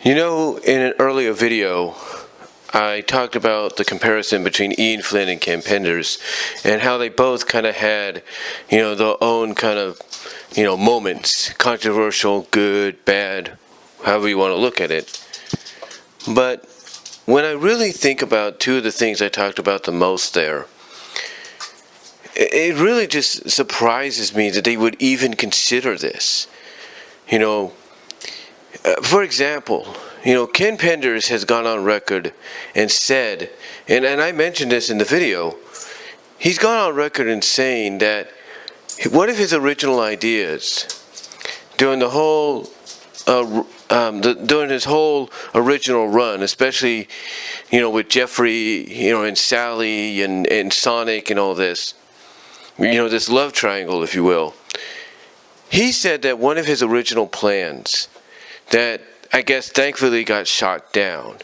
You know, in an earlier video, I talked about the comparison between Ian Flynn and Ken Penders and how they both kind of had, their own kind of, moments, controversial, good, bad, however you want to look at it. But when I really think about two of the things I talked about the most there, it really just surprises me that they would even consider this. For example, Ken Penders has gone on record and said, and I mentioned this in the video, he's gone on record in saying that one of his original ideas during the whole, during his whole original run, especially, with Geoffrey, and Sally and Sonic and all this, this love triangle, if you will. He said that one of his original plans that I guess thankfully got shot down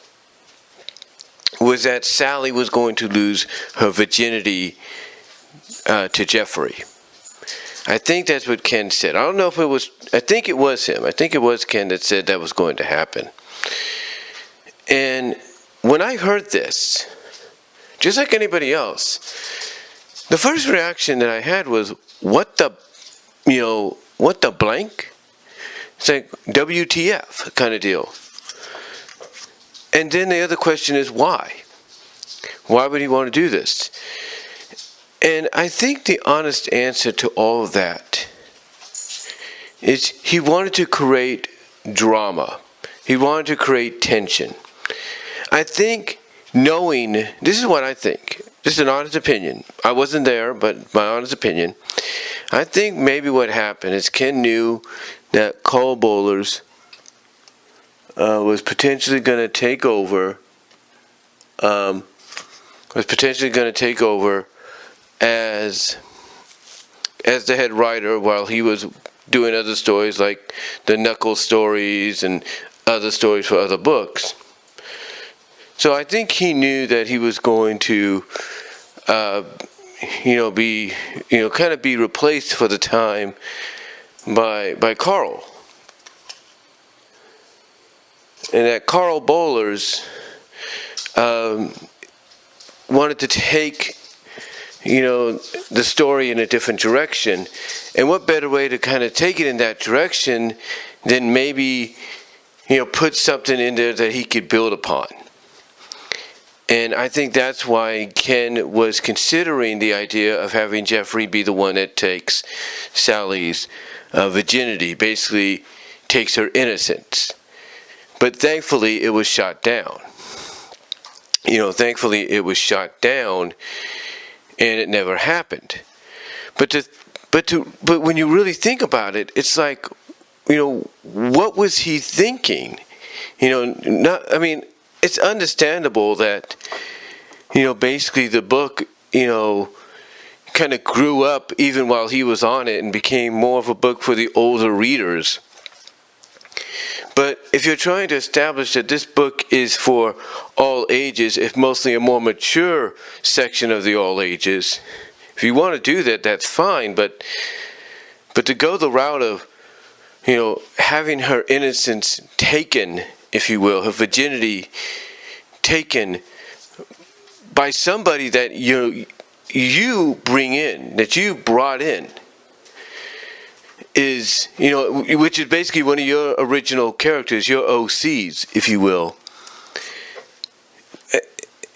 was that Sally was going to lose her virginity to Geoffrey. I think that's what Ken said. I don't know if it was, I think it was him. I think it was Ken that said that was going to happen. And when I heard this, just like anybody else, the first reaction that I had was, what the blank? It's like WTF kind of deal. And then the other question is why? Why would he want to do this? And I think the honest answer to all of that is he wanted to create drama. He wanted to create tension. I think knowing, this is what I think. This is an honest opinion. I wasn't there, but my honest opinion. I think maybe what happened is Ken knew that Cole Bowlers was potentially going to take over. As the head writer while he was doing other stories like the Knuckles stories and other stories for other books. So I think he knew that he was going to, be replaced for the time by Carl. And that Carl Bowlers wanted to take, the story in a different direction. And what better way to kind of take it in that direction than maybe, put something in there that he could build upon. And I think that's why Ken was considering the idea of having Geoffrey be the one that takes Sally's virginity, basically takes her innocence. But thankfully it was shot down. Thankfully it was shot down and it never happened. But when you really think about it, it's like, what was he thinking? It's understandable that, basically the book, kind of grew up even while he was on it and became more of a book for the older readers. But if you're trying to establish that this book is for all ages, if mostly a more mature section of the all ages, if you want to do that, that's fine. But to go the route of, having her innocence taken, if you will, her virginity taken by somebody that you bring in, that you brought in, is, which is basically one of your original characters, your OCs, if you will.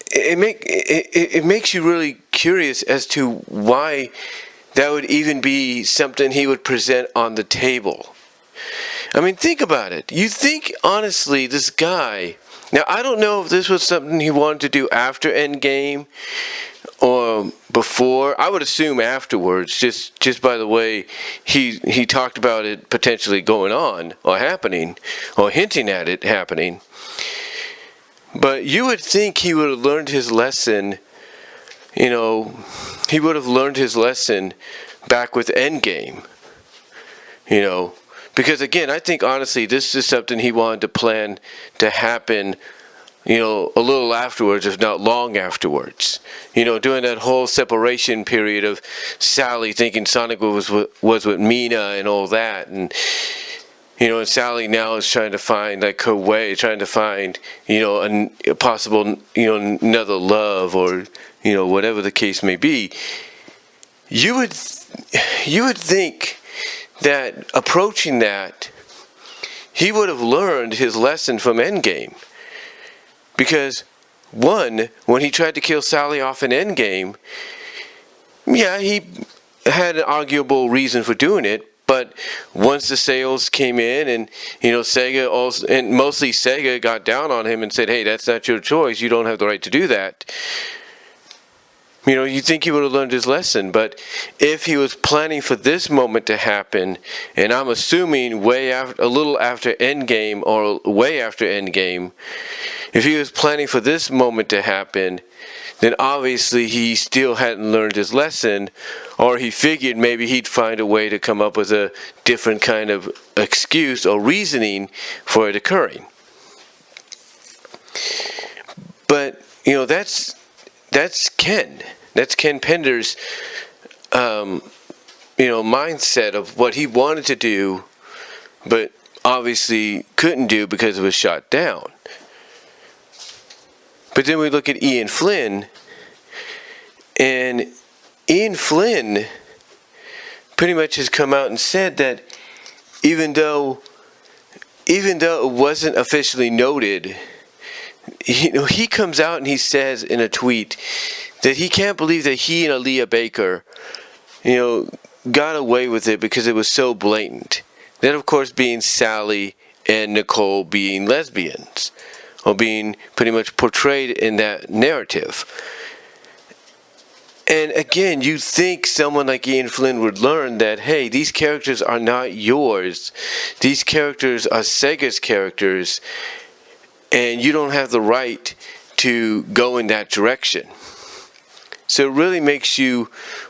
It makes you really curious as to why that would even be something he would present on the table. I mean, think about it. You think, honestly, this guy... Now, I don't know if this was something he wanted to do after Endgame or before. I would assume afterwards, just by the way he talked about it potentially going on or happening or hinting at it happening. But you would think he would have learned his lesson, he would have learned his lesson back with Endgame, Because again, I think honestly this is something he wanted to plan to happen, a little afterwards, if not long afterwards. During that whole separation period of Sally thinking Sonic was with Mina and all that. And And Sally now is trying to find like her way, trying to find, a possible, another love, or, whatever the case may be. You would think that approaching that, he would have learned his lesson from Endgame. Because, one, when he tried to kill Sally off in Endgame, yeah, he had an arguable reason for doing it. But once the sales came in, and Sega also, and mostly Sega, got down on him and said, "Hey, that's not your choice. You don't have the right to do that." You think he would have learned his lesson. But if he was planning for this moment to happen, and I'm assuming a little after Endgame, or way after Endgame, if he was planning for this moment to happen, then obviously he still hadn't learned his lesson, or he figured maybe he'd find a way to come up with a different kind of excuse or reasoning for it occurring. But, that's Ken. That's Ken Penders' mindset of what he wanted to do, but obviously couldn't do because it was shot down. But then we look at Ian Flynn, and Ian Flynn pretty much has come out and said that even though it wasn't officially noted, he comes out and he says in a tweet that he can't believe that he and Aaliyah Baker, got away with it because it was so blatant. That, of course, being Sally and Nicole being lesbians, or being pretty much portrayed in that narrative. And again, you think someone like Ian Flynn would learn that, hey, these characters are not yours. These characters are Sega's characters, and you don't have the right to go in that direction. So it really makes you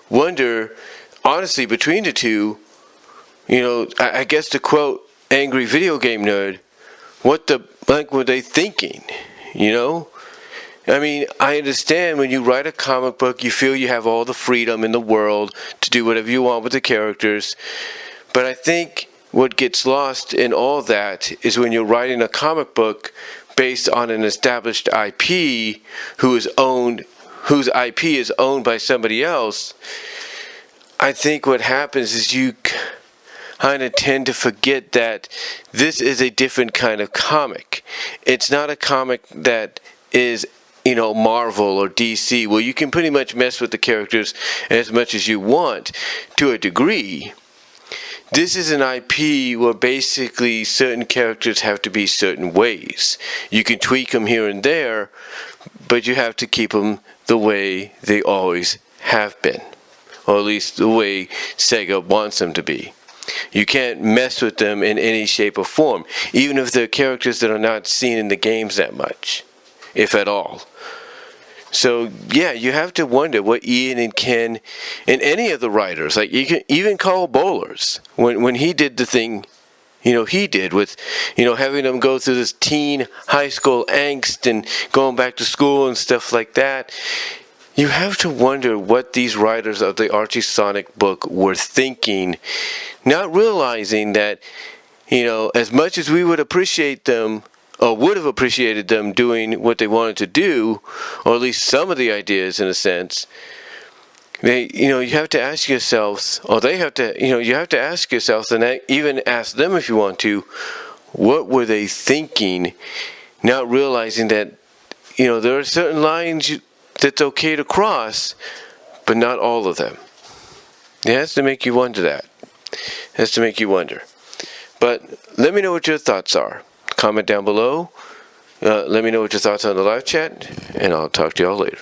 wonder, honestly, between the two, I guess to quote Angry Video Game Nerd, what the blank were they thinking, I mean, I understand when you write a comic book, you feel you have all the freedom in the world to do whatever you want with the characters. But I think what gets lost in all that is when you're writing a comic book based on an established IP whose IP is owned by somebody else. I think what happens is you kind of tend to forget that this is a different kind of comic. It's not a comic that is, Marvel or DC, where you can pretty much mess with the characters as much as you want to a degree. This is an IP where basically certain characters have to be certain ways. You can tweak them here and there, but you have to keep them the way they always have been, or at least the way Sega wants them to be. You can't mess with them in any shape or form, even if they're characters that are not seen in the games that much, if at all. So, yeah, you have to wonder what Ian and Ken and any of the writers, like you can even Carl Bowlers, when he did the thing, he did with, having them go through this teen high school angst and going back to school and stuff like that. You have to wonder what these writers of the Archie Sonic book were thinking, not realizing that, as much as we would appreciate them, or would have appreciated them doing what they wanted to do, or at least some of the ideas in a sense, you have to ask yourselves, or they have to, you have to ask yourselves, and even ask them if you want to, what were they thinking, not realizing that, there are certain lines that's okay to cross, but not all of them. It has to make you wonder that. It has to make you wonder. But let me know what your thoughts are. Comment down below. Let me know what your thoughts are on the live chat, and I'll talk to y'all later.